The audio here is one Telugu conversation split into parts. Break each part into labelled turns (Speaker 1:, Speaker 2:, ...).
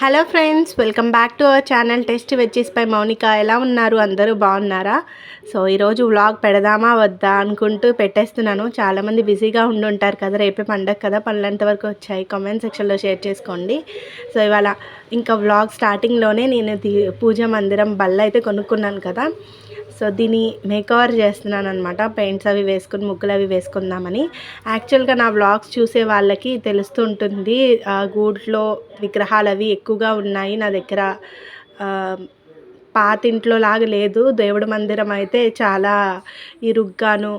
Speaker 1: Hello friends, welcome back to our channel taste veggies by Mounika. ఎలా ఉన్నారు? అందరూ బాగున్నారా? సో ఈరోజు వ్లాగ్ పెడదామా వద్దా అనుకుంటూ పెట్టేస్తున్నాను. చాలామంది బిజీగా ఉండుంటారు కదా, రేపే పండగ కదా, పనులు ఎంతవరకు వచ్చాయి కామెంట్ సెక్షన్లో షేర్ చేసుకోండి. సో ఇవాళ ఇంకా వ్లాగ్ స్టార్టింగ్లోనే నేను పూజ మందిరం బల్ల అయితే కొనుక్కున్నాను కదా, సో దీన్ని మేకవర్ చేస్తున్నాను అనమాట. పెయింట్స్ అవి వేసుకుని ముగ్గులు అవి వేసుకుందామని. యాక్చువల్గా నా వ్లాగ్స్ చూసే వాళ్ళకి తెలుస్తూ ఉంటుంది, గూడ్లో విగ్రహాలు అవి ఎక్కువగా ఉన్నాయి నా దగ్గర. పాతింట్లో లాగా లేదు, దేవుడి మందిరం అయితే చాలా ఇరుగ్గాను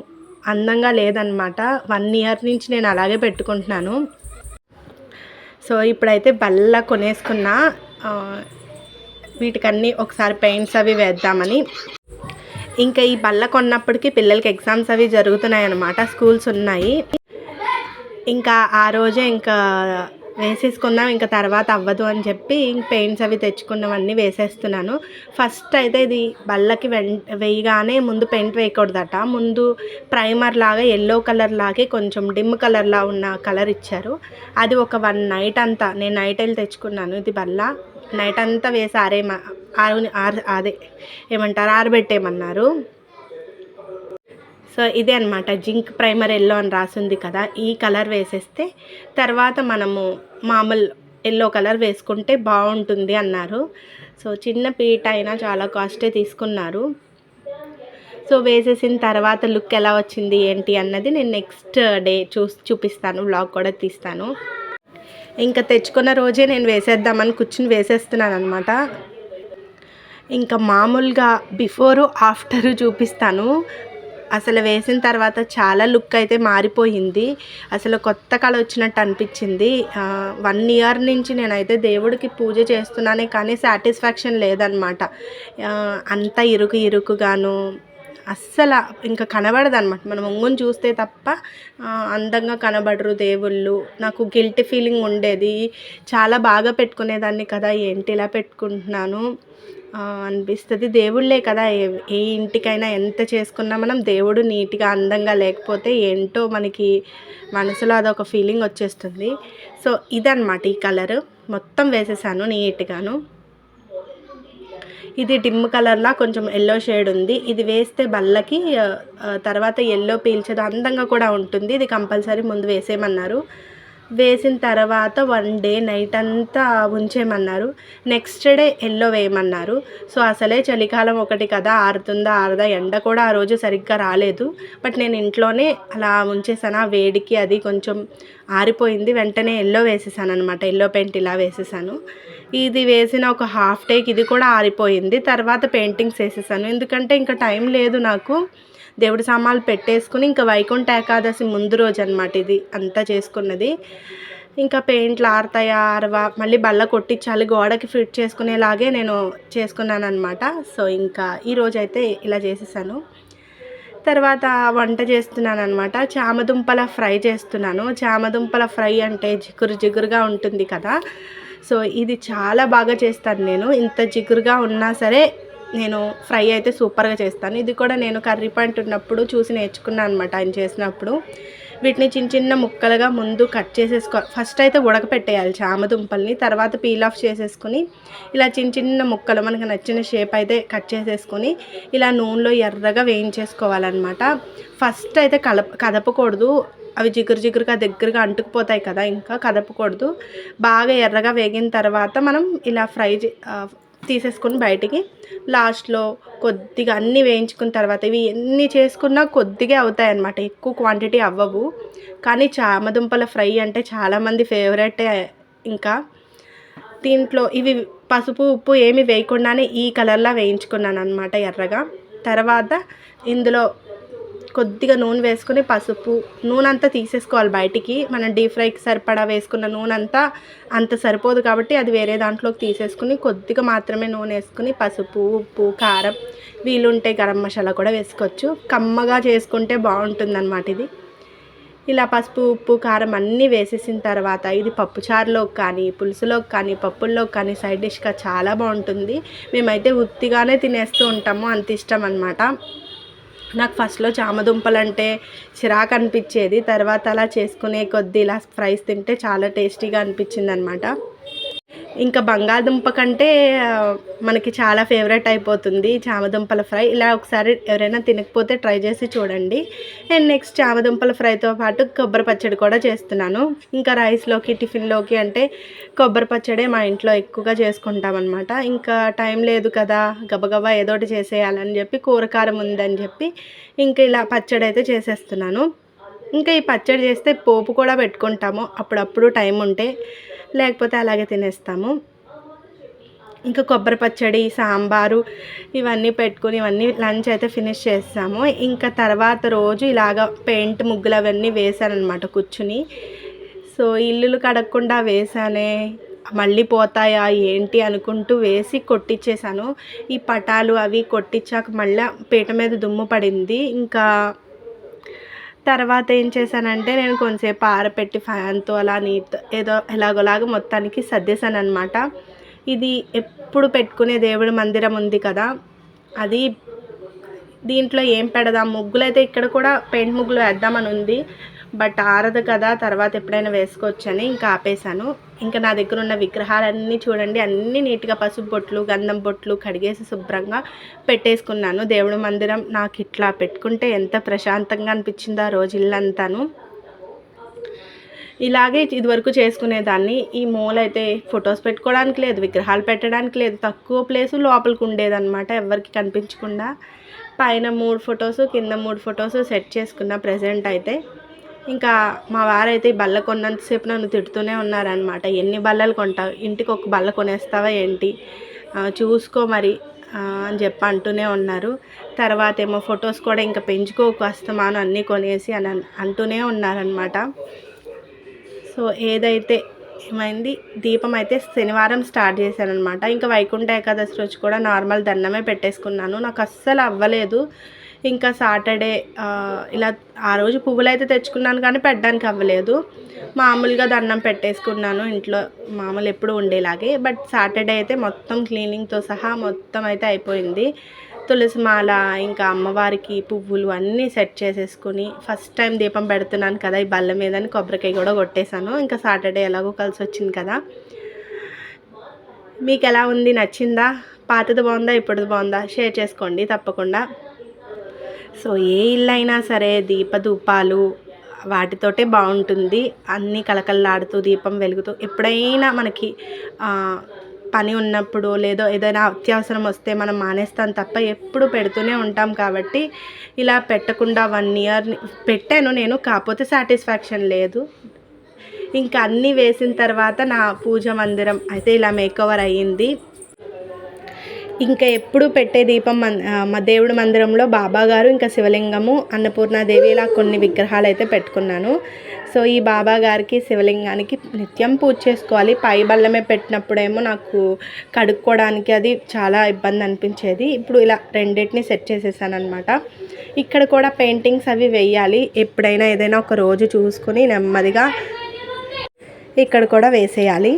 Speaker 1: అందంగా లేదనమాట. 1 ఇయర్ నుంచి నేను అలాగే పెట్టుకుంటున్నాను. సో ఇప్పుడైతే బల్ల కొనేసుకున్నా, వీటికన్నీ ఒకసారి పెయింట్స్ అవి వేద్దామని. ఇంకా ఈ బల్ల కొన్నప్పటికీ పిల్లలకి ఎగ్జామ్స్ అవి జరుగుతున్నాయి అన్నమాట, స్కూల్స్ ఉన్నాయి. ఇంకా ఆ రోజే ఇంకా వేసేసుకుందాం, ఇంకా తర్వాత అవ్వదు అని చెప్పి పెయింట్స్ అవి తెచ్చుకున్నవన్నీ వేసేస్తున్నాను. ఫస్ట్ అయితే ఇది బల్లకి వేయగానే ముందు పెయింట్ వేయకూడదట. ముందు ప్రైమర్ లాగా ఎల్లో కలర్ లాగే కొంచెం డిమ్ కలర్లా ఉన్న కలర్ ఇచ్చారు. అది ఒక 1 నైట్ అంతా నేను నైట్ వెళ్ళి తెచ్చుకున్నాను. ఇది బల్ల నైట్ అంతా వేసి అదే ఏమంటారు ఆరబెట్టేయమన్నారు. సో ఇదే అనమాట, జింక్ ప్రైమర్ ఎల్లో అని రాసింది కదా, ఈ కలర్ వేసేస్తే తర్వాత మనము మామూలు ఎల్లో కలర్ వేసుకుంటే బాగుంటుంది అన్నారు. సో చిన్న పీట అయినా చాలా కాస్టే తీసుకున్నారు. సో వేసేసిన తర్వాత లుక్ ఎలా వచ్చింది ఏంటి అన్నది నేను నెక్స్ట్ డే చూపిస్తాను, వ్లాగ్ కూడా తీస్తాను. ఇంకా తెచ్చుకున్న రోజే నేను వేసేద్దామని కూర్చుని వేసేస్తున్నాను అనమాట. ఇంకా మామూలుగా బిఫోరు ఆఫ్టరు చూపిస్తాను. అసలు వేసిన తర్వాత చాలా లుక్ అయితే మారిపోయింది, అసలు కొత్త కళ వచ్చినట్టు అనిపించింది. 1 ఇయర్ నుంచి నేనైతే దేవుడికి పూజ చేస్తున్నానే కానీ సాటిస్ఫాక్షన్ లేదనమాట. అంత ఇరుకుగాను అస్సలు ఇంకా కనబడదు అనమాట. మనం ఒంగుని చూస్తే తప్ప అందంగా కనబడరు దేవుళ్ళు. నాకు గిల్టీ ఫీలింగ్ ఉండేది, చాలా బాగా పెట్టుకునేదాన్ని కదా, ఏంటి ఇలా పెట్టుకుంటున్నాను అనిపిస్తుంది. దేవుళ్ళే కదా, ఏ ఇంటికైనా ఎంత చేసుకున్నా మనం దేవుడు నీట్గా అందంగా లేకపోతే ఏంటో మనకి మనసులో అదొక ఫీలింగ్ వచ్చేస్తుంది. సో ఇదన్నమాట, ఈ కలరు మొత్తం వేసేసాను నీట్గాను. ఇది డిమ్ కలర్లా కొంచెం ఎల్లో షేడ్ ఉంది. ఇది వేస్తే బల్లకి తర్వాత ఎల్లో పీల్చదు, అందంగా కూడా ఉంటుంది. ఇది కంపల్సరీ ముందు వేసేయమన్నారు. వేసిన తర్వాత 1 డే నైట్ అంతా ఉంచేయమన్నారు. నెక్స్ట్ డే ఎల్లో వేయమన్నారు. సో అసలే చలికాలం ఒకటి కదా, ఆరుతుందా ఆరదా, ఎండ కూడా ఆ రోజు సరిగ్గా రాలేదు. బట్ నేను ఇంట్లోనే అలా ఉంచేసాను, ఆ వేడికి అది కొంచెం ఆరిపోయింది. వెంటనే ఎల్లో వేసేసాను అనమాట, ఎల్లో పెయింట్ ఇలా వేసేసాను. ఇది వేసిన ఒక హాఫ్ డేకి ఇది కూడా ఆరిపోయింది. తర్వాత పెయింటింగ్స్ వేసేసాను, ఎందుకంటే ఇంకా టైం లేదు నాకు. దేవుడి సామాన్లు పెట్టేసుకుని ఇంకా వైకుంఠ ఏకాదశి ముందు రోజు అనమాట ఇది అంతా చేసుకున్నది. ఇంకా పెయింట్లు ఆరతాయా ఆరవా, మళ్ళీ బల్ల కొట్టించాలి, గోడకి ఫిట్ చేసుకునేలాగే నేను చేసుకున్నాను అనమాట. సో ఇంకా ఈరోజైతే ఇలా చేసేసాను. తర్వాత వంట చేస్తున్నాను అనమాట, చామదుంపల ఫ్రై చేస్తున్నాను. చామదుంపల ఫ్రై అంటే జిగురుగా ఉంటుంది కదా, సో ఇది చాలా బాగా చేస్తాను నేను. ఇంత జిగురుగా ఉన్నా సరే నేను ఫ్రై అయితే సూపర్గా చేస్తాను. ఇది కూడా నేను కర్రీ పాయింట్ ఉన్నప్పుడు చూసి నేర్చుకున్నాను అనమాట, ఆయన చేసినప్పుడు. వీటిని చిన్న ముక్కలుగా ముందు కట్ ఫస్ట్ అయితే ఉడకపెట్టేయాలి చామదుంపల్ని, తర్వాత పీల్ ఆఫ్ చేసేసుకుని ఇలా చిన్న ముక్కలు మనకు నచ్చిన షేప్ అయితే కట్ చేసేసుకొని ఇలా నూనెలో ఎర్రగా వేయించేసుకోవాలన్నమాట. ఫస్ట్ అయితే కదపకూడదు, అవి జిగురుగా దగ్గరగా అంటుకుపోతాయి కదా, ఇంకా కదపకూడదు. బాగా ఎర్రగా వేగిన తర్వాత మనం ఇలా తీసేసుకొని బయటికి లాస్ట్లో కొద్దిగా అన్నీ వేయించుకున్న తర్వాత, ఇవి ఎన్ని చేసుకున్నా కొద్దిగా అవుతాయి అన్నమాట, ఎక్కువ క్వాంటిటీ అవ్వవు. కానీ చామదుంపల ఫ్రై అంటే చాలామంది ఫేవరెటే. ఇంకా దీంట్లో ఇవి పసుపు ఉప్పు ఏమి వేయకుండానే ఈ కలర్లా వేయించుకున్నాను అనమాట ఎర్రగా. తర్వాత ఇందులో కొద్దిగా నూనె వేసుకుని నూనె అంతా తీసేసుకోవాలి బయటికి. మనం డీప్ ఫ్రైకి సరిపడా వేసుకున్న నూనె అంత సరిపోదు కాబట్టి అది వేరే దాంట్లోకి తీసేసుకుని కొద్దిగా మాత్రమే నూనె వేసుకుని పసుపు ఉప్పు కారం, వీలుంటే గరం మసాలా కూడా వేసుకోవచ్చు. కమ్మగా చేసుకుంటే బాగుంటుందన్నమాట ఇది. ఇలా పసుపు ఉప్పు కారం అన్నీ వేసేసిన తర్వాత ఇది పప్పుచారులోకి కానీ పులుసులోకి కానీ పప్పుల్లోకి కానీ సైడ్ డిష్గా చాలా బాగుంటుంది. మేమైతే ఉత్తిగానే తినేస్తూ ఉంటాము, అంత ఇష్టం అన్నమాట. నాకు ఫస్ట్లో చామదుంపలు అంటే చిరాకు అనిపించేది, తర్వాత అలా చేసుకునే కొద్దీ ఇలా ఫ్రైస్ తింటే చాలా టేస్టీగా అనిపించింది అనమాట. ఇంకా బంగాళదుంప కంటే మనకి చాలా ఫేవరెట్ అయిపోతుంది చామదుంపల ఫ్రై. ఇలా ఒకసారి ఎవరైనా తినకపోతే ట్రై చేసి చూడండి. అండ్ నెక్స్ట్ చామదుంపల ఫ్రైతో పాటు కొబ్బరి పచ్చడి కూడా చేస్తున్నాను. ఇంకా రైస్లోకి టిఫిన్లోకి అంటే కొబ్బరి పచ్చడే మా ఇంట్లో ఎక్కువగా చేసుకుంటామన్నమాట. ఇంకా టైం లేదు కదా, గబగబా ఏదోటి చేసేయాలని చెప్పి, కూరకారం ఉందని చెప్పి ఇంకా ఇలా పచ్చడి అయితే చేసేస్తున్నాను. ఇంకా ఈ పచ్చడి చేస్తే పోపు కూడా పెట్టుకుంటాము అప్పుడప్పుడు టైం ఉంటే, లేకపోతే అలాగే తినేస్తాము. ఇంకా కొబ్బరి పచ్చడి, సాంబారు ఇవన్నీ పెట్టుకుని ఇవన్నీ లంచ్ అయితే ఫినిష్ చేస్తాము. ఇంకా తర్వాత రోజు ఇలాగ పెయింట్ ముగ్గులు అవన్నీ వేసానమాట కూర్చుని. సో ఇల్లులు కడగకుండా వేసానే, మళ్ళీ పోతాయా ఏంటి అనుకుంటూ వేసి కొట్టించేసాను. ఈ పటాలు అవి కొట్టించాక మళ్ళీ పీట మీద దుమ్ము పడింది. ఇంకా తర్వాత ఏం చేశానంటే నేను కొంచెంసేపు ఆరపెట్టి ఫ్యాన్తో అలా నీట్ ఏదో ఎలాగోలాగా మొత్తానికి సర్దేశాను అనమాట. ఇది ఎప్పుడు పెట్టుకునే దేవుడి మందిరం ఉంది కదా, అది దీంట్లో ఏం పెడదాం, ముగ్గులు అయితే ఇక్కడ కూడా పెయింట్ ముగ్గులు వేద్దామని ఉంది, బట్ ఆరదు కదా, తర్వాత ఎప్పుడైనా వేసుకోవచ్చని ఇంకా ఆపేశాను. ఇంకా నా దగ్గర ఉన్న విగ్రహాలన్నీ చూడండి, అన్నీ నీట్గా పసుపు బొట్లు, గంధం బొట్లు కడిగేసి శుభ్రంగా పెట్టేసుకున్నాను. దేవుడి మందిరం నాకు ఇట్లా పెట్టుకుంటే ఎంత ప్రశాంతంగా అనిపించిందో ఆ రోజు ఇల్లంతాను. ఇలాగే ఇదివరకు చేసుకునేదాన్ని. ఈ మూల అయితే ఫొటోస్ పెట్టుకోవడానికి లేదు, విగ్రహాలు పెట్టడానికి లేదు, తక్కువ ప్లేసు లోపలికి ఉండేదన్నమాట ఎవరికి కనిపించకుండా. పైన 3 ఫొటోస్, కింద 3 ఫొటోస్ సెట్ చేసుకున్న ప్రజెంట్ అయితే. ఇంకా మా వారైతే ఈ బల్ల కొన్నంతసేపు నన్ను తిడుతూనే ఉన్నారనమాట. ఎన్ని బల్లలు కొంటావు, ఇంటికి ఒక బల్ల కొనేస్తావా ఏంటి, చూసుకో మరి అని చెప్పి అంటూనే ఉన్నారు. తర్వాత ఏమో ఫొటోస్ కూడా ఇంకా పెంచుకోకు వస్తామాను అన్నీ కొనేసి అని అంటూనే ఉన్నారనమాట. సో ఏదైతే ఏమైంది, దీపం అయితే శనివారం స్టార్ట్ చేశాను అనమాట. ఇంకా వైకుంఠ ఏకాదశి రోజు కూడా నార్మల్ దండమే పెట్టేసుకున్నాను. నాకు అస్సలు అవ్వలేదు. ఇంకా సాటర్డే ఇలా ఆ రోజు పువ్వులు అయితే తెచ్చుకున్నాను కానీ పెట్టడానికి అవ్వలేదు. మామూలుగా దండం పెట్టేసుకున్నాను ఇంట్లో మామూలు ఎప్పుడు ఉండేలాగే. బట్ సాటర్డే అయితే మొత్తం క్లీనింగ్తో సహా మొత్తం అయితే అయిపోయింది. తులసి మాల, ఇంకా అమ్మవారికి పువ్వులు అన్నీ సెట్ చేసేసుకుని ఫస్ట్ టైం దీపం పెడుతున్నాను కదా ఈ బల్ల మీదని కొబ్బరికాయ కూడా కొట్టేశాను. ఇంకా సాటర్డే ఎలాగో కలిసి వచ్చింది కదా. మీకు ఎలా ఉంది, నచ్చిందా, పాతది బాగుందా, ఇప్పుడుది బాగుందా, షేర్ చేసుకోండి తప్పకుండా. సో ఏ ఇల్లు అయినా సరే దీపధూపాలు వాటితోటే బాగుంటుంది. అన్నీ కలకల్లాడుతూ దీపం వెలుగుతూ ఎప్పుడైనా మనకి పని ఉన్నప్పుడు లేదో ఏదైనా అత్యవసరం వస్తే మనం మానేస్తాం తప్ప ఎప్పుడు పెడుతూనే ఉంటాం. కాబట్టి ఇలా పెట్టకుండా 1 ఇయర్ పెట్టాను నేను, కాకపోతే సాటిస్ఫాక్షన్ లేదు. ఇంకా అన్నీ వేసిన తర్వాత నా పూజ మందిరం అయితే ఇలా మేకోవర్ అయ్యింది. ఇంకా ఎప్పుడు పెట్టే దీపం మా దేవుడి మందిరంలో బాబాగారు, ఇంకా శివలింగము, అన్నపూర్ణాదేవి ఇలా కొన్ని విగ్రహాలు అయితే పెట్టుకున్నాను. సో ఈ బాబా గారికి, శివలింగానికి నిత్యం పూజ చేసుకోవాలి. పై బల్లమే పెట్టినప్పుడేమో నాకు కడుక్కోవడానికి అది చాలా ఇబ్బంది అనిపించేది. ఇప్పుడు ఇలా రెండింటిని సెట్ చేసేసాను అనమాట. ఇక్కడ కూడా పెయింటింగ్స్ అవి వేయాలి. ఎప్పుడైనా ఏదైనా ఒక రోజు చూసుకుని నెమ్మదిగా ఇక్కడ కూడా వేసేయాలి.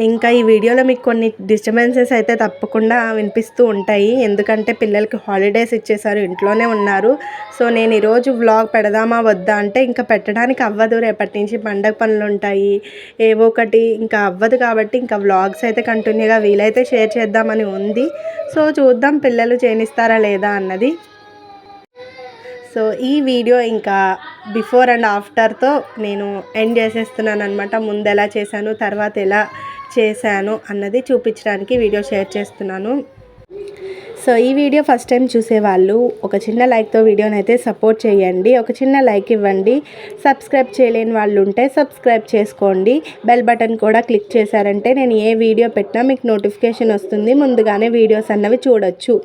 Speaker 1: ఇంకా ఈ వీడియోలో మీకు కొన్ని డిస్టర్బెన్సెస్ అయితే తప్పకుండా వినిపిస్తూ ఉంటాయి, ఎందుకంటే పిల్లలకి హాలిడేస్ ఇచ్చేసారు, ఇంట్లోనే ఉన్నారు. సో నేను ఈరోజు వ్లాగ్ పెడదామా వద్దా అంటే ఇంకా పెట్టడానికి అవ్వదు, రేపటి నుంచి పండగ పనులు ఉంటాయి, ఏవో ఒకటి ఇంకా అవ్వదు. కాబట్టి ఇంకా వ్లాగ్స్ అయితే కంటిన్యూగా వీలైతే షేర్ చేద్దామని ఉంది. సో చూద్దాం పిల్లలు చేయనిస్తారా లేదా అన్నది. సో ఈ వీడియో ఇంకా బిఫోర్ అండ్ ఆఫ్టర్తో నేను ఎండ్ చేసేస్తున్నాను అనమాట. ముందు ఎలా చేశాను, తర్వాత ఎలా చేశాను అన్నది చూపించడానికి వీడియో షేర్ చేస్తున్నాను. సో ఈ వీడియో ఫస్ట్ టైం చూసేవాళ్ళు ఒక చిన్న లైక్తో వీడియోని అయితే సపోర్ట్ చేయండి, ఒక చిన్న లైక్ ఇవ్వండి. సబ్స్క్రైబ్ చేయలేని వాళ్ళు ఉంటే సబ్స్క్రైబ్ చేసుకోండి. బెల్ బటన్ కూడా క్లిక్ చేశారంటే నేను ఏ వీడియో పెట్టినా మీకు నోటిఫికేషన్ వస్తుంది, ముందుగానే వీడియోస్ అన్నవి చూడొచ్చు.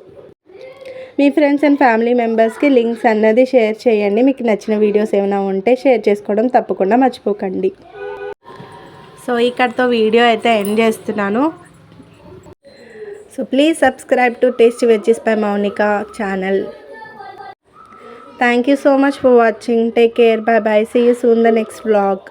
Speaker 1: మీ ఫ్రెండ్స్ అండ్ ఫ్యామిలీ మెంబర్స్కి లింక్స్ అన్నది షేర్ చేయండి. మీకు నచ్చిన వీడియోస్ ఏమైనా ఉంటే షేర్ చేసుకోవడం తప్పకుండా మర్చిపోకండి. సో ఇక్కడితో వీడియో అయితే ఎండ్ చేస్తున్నాను. So please subscribe to Tasty Veggies by Mounika channel. Thank you so much for watching. Take care. Bye bye. See you soon the next vlog.